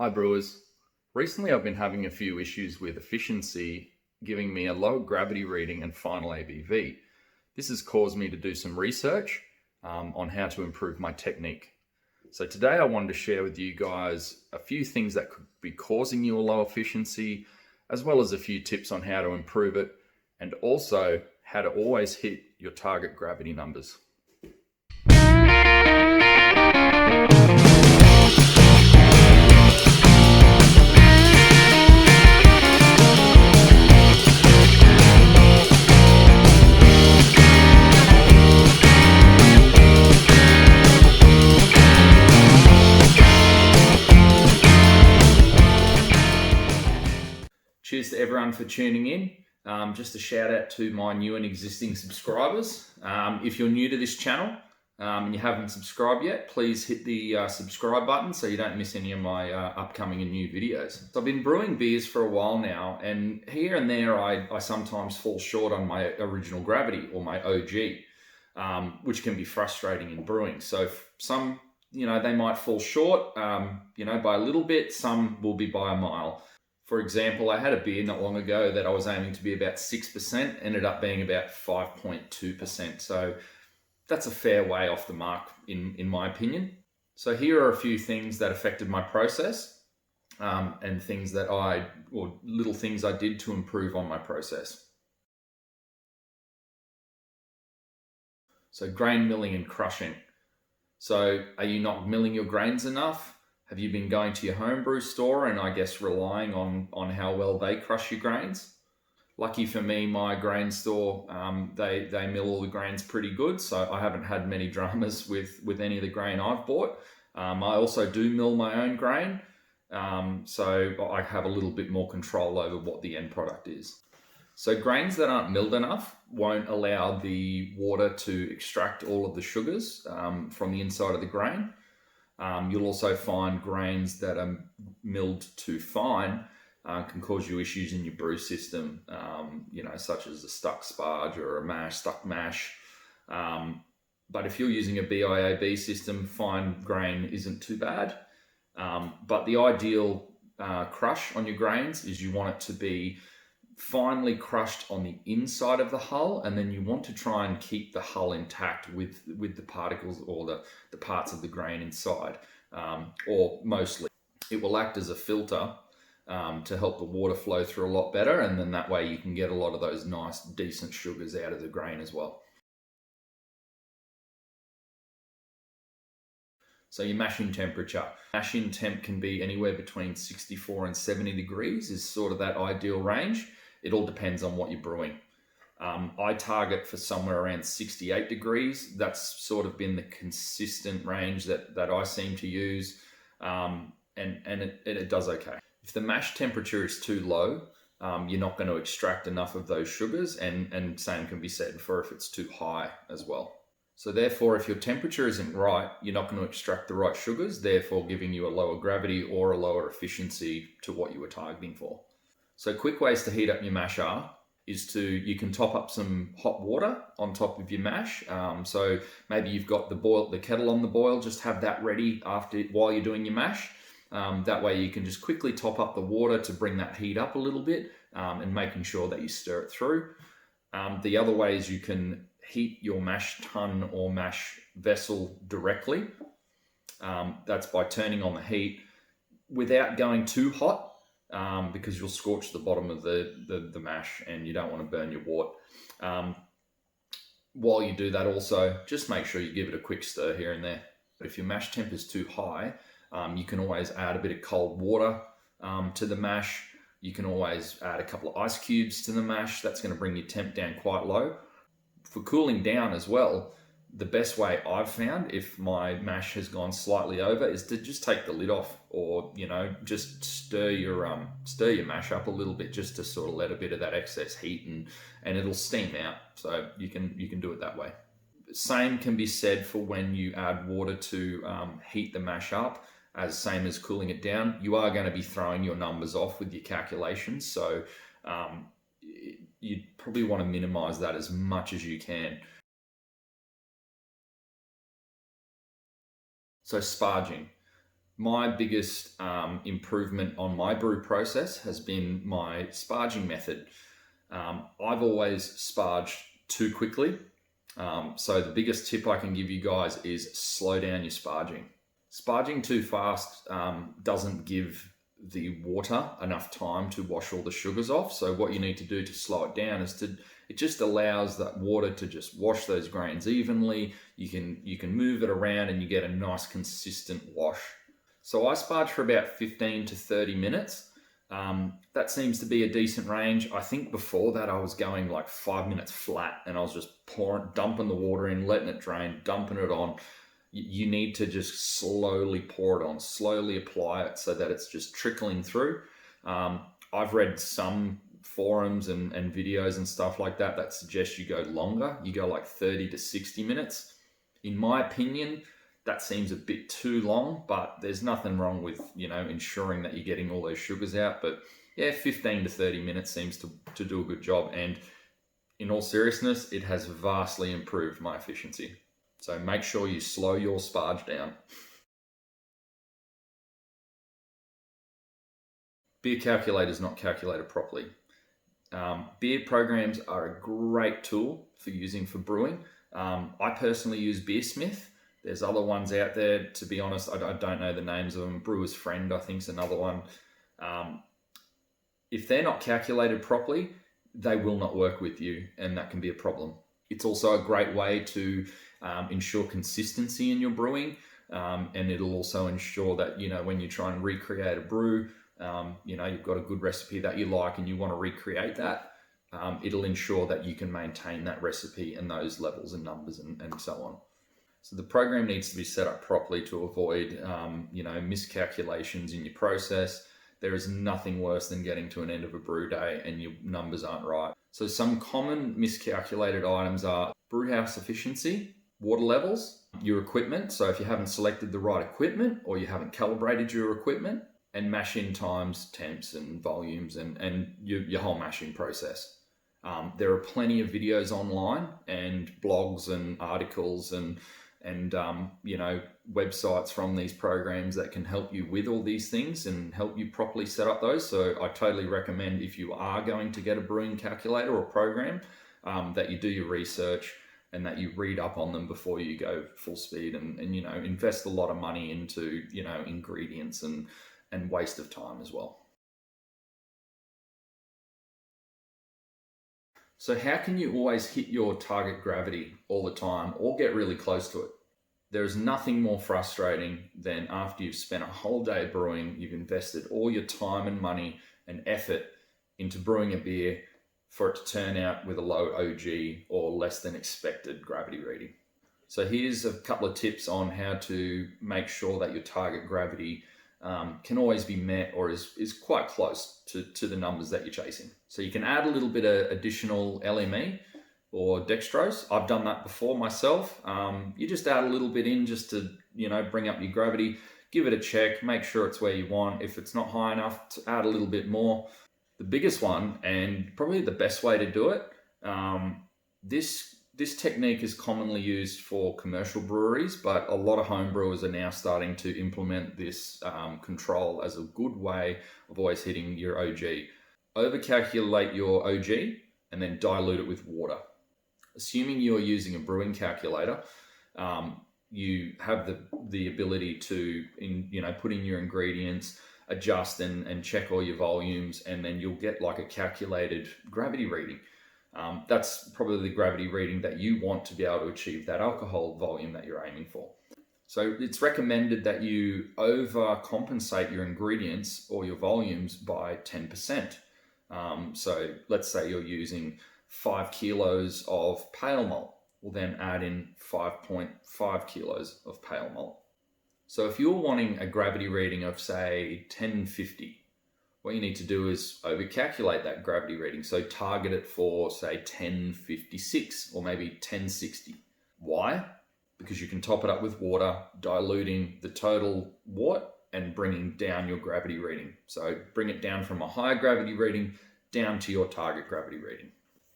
Hi brewers. Recently I've been having a few issues with efficiency giving me a low gravity reading and final ABV. This has caused me to do some research on how to improve my technique. So today I wanted to share with you guys a few things that could be causing you a low efficiency, as well as a few tips on how to improve it, and also how to always hit your target gravity numbers. Cheers to everyone for tuning in. Just a shout out to my new and existing subscribers. If you're new to this channel and you haven't subscribed yet, please hit the subscribe button so you don't miss any of my upcoming and new videos. So I've been brewing beers for a while now, and here and there I sometimes fall short on my original gravity or my OG, which can be frustrating in brewing. So some, they might fall short, by a little bit. Some will be by a mile. For example, I had a beer not long ago that I was aiming to be about 6%, ended up being about 5.2%. So that's a fair way off the mark in my opinion. So here are a few things that affected my process and things that little things I did to improve on my process. So grain milling and crushing. So are you not milling your grains enough? Have you been going to your homebrew store and I guess relying on how well they crush your grains? Lucky for me, my grain store, they mill all the grains pretty good, so I haven't had many dramas with any of the grain I've bought. I also do mill my own grain, so I have a little bit more control over what the end product is. So grains that aren't milled enough won't allow the water to extract all of the sugars from the inside of the grain. You'll also find grains that are milled too fine can cause you issues in your brew system, such as a stuck sparge or a stuck mash. But if you're using a BIAB system, fine grain isn't too bad. But the ideal crush on your grains is you want it to be finely crushed on the inside of the hull, and then you want to try and keep the hull intact with the particles or the parts of the grain inside, or mostly. It will act as a filter to help the water flow through a lot better, and then that way you can get a lot of those nice decent sugars out of the grain as well. So your mashing temperature. Mashing temp can be anywhere between 64 and 70 degrees is sort of that ideal range. It all depends on what you're brewing. I target for somewhere around 68 degrees. That's sort of been the consistent range that I seem to use, and it does okay. If the mash temperature is too low, you're not going to extract enough of those sugars, and same can be said for if it's too high as well. So therefore, if your temperature isn't right, you're not going to extract the right sugars, therefore giving you a lower gravity or a lower efficiency to what you were targeting for. So quick ways to heat up your mash you can top up some hot water on top of your mash. So maybe you've got the kettle on the boil, just have that ready while you're doing your mash. That way you can just quickly top up the water to bring that heat up a little bit, and making sure that you stir it through. The other way is you can heat your mash tun or mash vessel directly. That's by turning on the heat without going too hot, because you'll scorch the bottom of the mash and you don't want to burn your wort. While you do that also, just make sure you give it a quick stir here and there. But if your mash temp is too high, you can always add a bit of cold water to the mash. You can always add a couple of ice cubes to the mash. That's going to bring your temp down quite low. For cooling down as well, the best way I've found, if my mash has gone slightly over, is to just take the lid off, or just stir your mash up a little bit, just to sort of let a bit of that excess heat and it'll steam out. So you can do it that way. Same can be said for when you add water to heat the mash up. Same as cooling it down, you are going to be throwing your numbers off with your calculations. So you probably want to minimize that as much as you can. So sparging. My biggest improvement on my brew process has been my sparging method. I've always sparged too quickly. So the biggest tip I can give you guys is slow down your sparging. Sparging too fast doesn't give the water enough time to wash all the sugars off. So what you need to do to slow it down is it just allows that water to just wash those grains evenly. You can move it around and you get a nice consistent wash. So I sparge for about 15 to 30 minutes. That seems to be a decent range. I think before that I was going like 5 minutes flat and I was just dumping the water in, letting it drain, dumping it on. You need to just slowly pour it on, slowly apply it so that it's just trickling through. I've read some forums and videos and stuff like that suggest you go longer. You go like 30 to 60 minutes. In my opinion, that seems a bit too long, but there's nothing wrong with, ensuring that you're getting all those sugars out. But yeah, 15 to 30 minutes seems to do a good job. And in all seriousness, it has vastly improved my efficiency. So make sure you slow your sparge down. Beer calculators not calculated properly. Beer programs are a great tool for using for brewing. I personally use Beersmith. There's other ones out there. To be honest, I don't know the names of them. Brewer's Friend, I think, is another one. If they're not calculated properly, they will not work with you, and that can be a problem. It's also a great way to ensure consistency in your brewing, and it'll also ensure that, when you try and recreate a brew, you've got a good recipe that you like and you want to recreate that, it'll ensure that you can maintain that recipe and those levels and numbers and so on. So the program needs to be set up properly to avoid, miscalculations in your process. There is nothing worse than getting to an end of a brew day and your numbers aren't right. So some common miscalculated items are brewhouse efficiency, water levels, your equipment. So if you haven't selected the right equipment or you haven't calibrated your equipment, and mash in times, temps and volumes and your whole mashing process. There are plenty of videos online and blogs and articles and websites from these programs that can help you with all these things and help you properly set up those. So I totally recommend, if you are going to get a brewing calculator or program, that you do your research and that you read up on them before you go full speed and invest a lot of money into ingredients and waste of time as well. So how can you always hit your target gravity all the time or get really close to it? There is nothing more frustrating than after you've spent a whole day brewing, you've invested all your time and money and effort into brewing a beer for it to turn out with a low OG or less than expected gravity reading. So here's a couple of tips on how to make sure that your target gravity can always be met or is quite close to the numbers that you're chasing. So you can add a little bit of additional LME or dextrose. I've done that before myself. You just add a little bit in just to bring up your gravity, give it a check, make sure it's where you want. If it's not high enough, to add a little bit more. The biggest one, and probably the best way to do it, this technique is commonly used for commercial breweries, but a lot of home brewers are now starting to implement this control as a good way of always hitting your OG. Overcalculate your OG and then dilute it with water. Assuming you're using a brewing calculator, you have the ability to put in your ingredients, adjust and check all your volumes, and then you'll get like a calculated gravity reading. That's probably the gravity reading that you want to be able to achieve that alcohol volume that you're aiming for. So it's recommended that you overcompensate your ingredients or your volumes by 10%. So let's say you're using 5 kilos of pale malt. We'll then add in 5.5 kilos of pale malt. So if you're wanting a gravity reading of, say, 1050, what you need to do is overcalculate that gravity reading. So target it for, say, 1056 or maybe 1060. Why? Because you can top it up with water, diluting the total wort and bringing down your gravity reading. So bring it down from a higher gravity reading down to your target gravity reading.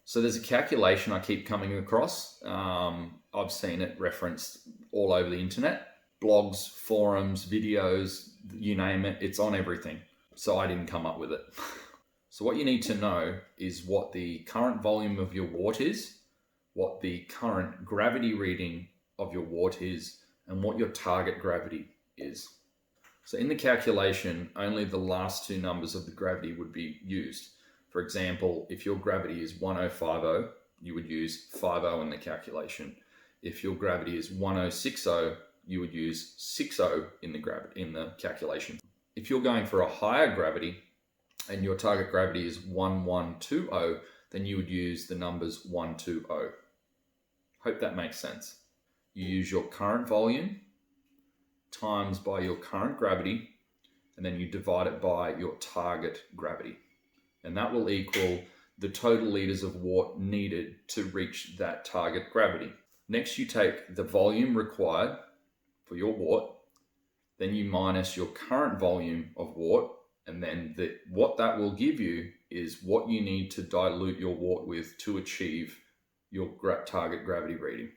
So there's a calculation I keep coming across. I've seen it referenced all over the internet. blogs, forums, videos, you name it, it's on everything. So I didn't come up with it. So what you need to know is what the current volume of your wart is, what the current gravity reading of your wart is, and what your target gravity is. So in the calculation, only the last two numbers of the gravity would be used. For example, if your gravity is 1050, you would use 50 in the calculation. If your gravity is 1060, you would use 60 in the calculation. If you're going for a higher gravity and your target gravity is 1120, then you would use the numbers 120. Hope that makes sense. You use your current volume times by your current gravity, and then you divide it by your target gravity. And that will equal the total liters of wart needed to reach that target gravity. Next, you take the volume required for your wart, then you minus your current volume of wart, and then what that will give you is what you need to dilute your wart with to achieve your target gravity reading.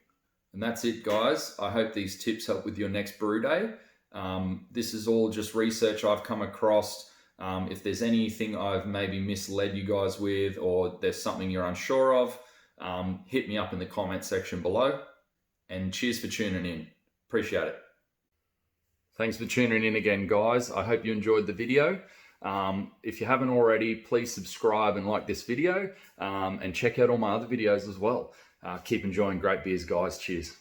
And that's it, guys. I hope these tips help with your next brew day. This is all just research I've come across. If there's anything I've maybe misled you guys with, or there's something you're unsure of, hit me up in the comment section below. And cheers for tuning in. Appreciate it. Thanks for tuning in again, guys. I hope you enjoyed the video. If you haven't already, please subscribe and like this video, and check out all my other videos as well. Keep enjoying great beers, guys. Cheers.